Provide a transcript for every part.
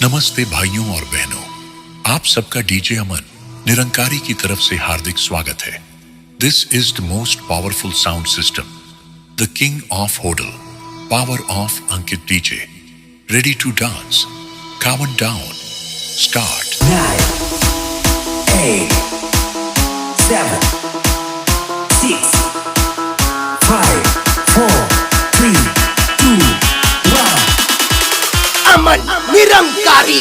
नमस्ते भाइयों और बहनों, आप सबका डीजे अमन निरंकारी की तरफ से हार्दिक स्वागत है। This is the most powerful sound system, the king of Hodal, power of Ankit DJ, ready to dance, countdown, start. 9, 8, 7, 6, 5, 4, 3, 2, 1. Aman Nirankari.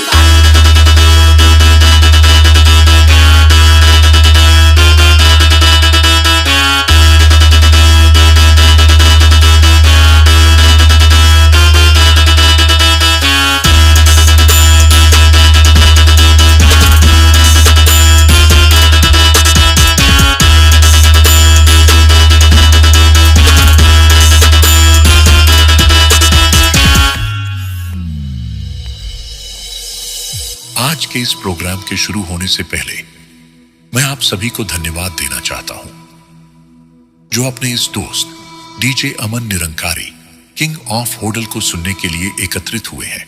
आज के इस प्रोग्राम के शुरू होने से पहले मैं आप सभी को धन्यवाद देना चाहता हूं, जो अपने इस दोस्त DJ Aman Nirankari king of Hodal को सुनने के लिए एकत्रित हुए हैं।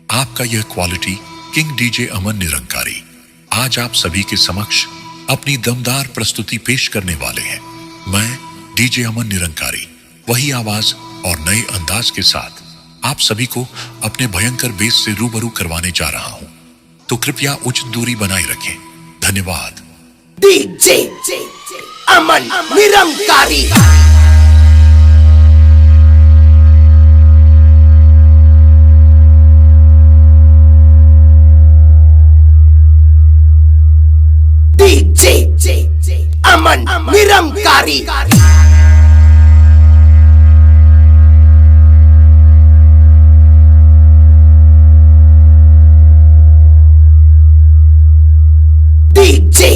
आपका यह क्वालिटी किंग डीजे अमन निरंकारी आज आप सभी के समक्ष अपनी दमदार प्रस्तुति पेश करने वाले हैं। मैं डीजे अमन निरंकारी वही आवाज और नए अंदाज के साथ आप सभी को अपने भयंकर बेस से रूबरू करवाने जा रहा हूं, तो कृपया उचित दूरी बनाए रखें। धन्यवाद। डीजे अमन निरंकारी। डीजे अमन निरंकारी। डीजे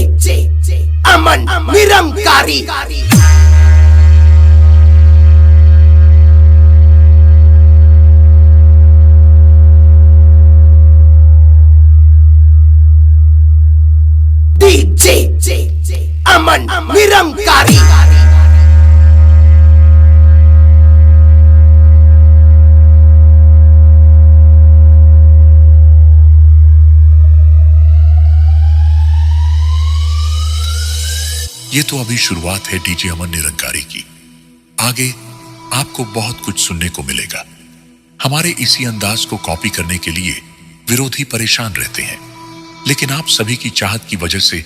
अमन निरंकारी। डीजे अमन निरंकारी। ये तो अभी शुरुआत है डीजे अमन निरंकारी की। आगे आपको बहुत कुछ सुनने को मिलेगा। हमारे इसी अंदाज को कॉपी करने के लिए विरोधी परेशान रहते हैं, लेकिन आप सभी की चाहत की वजह से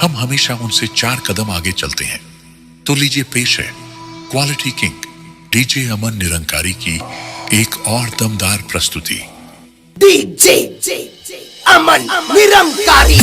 हम हमेशा उनसे 4 कदम आगे चलते हैं। तो लीजिए पेश है क्वालिटी किंग डीजे अमन निरंकारी की एक और दमदार प्रस्तुति। डीजे अमन निरंकारी।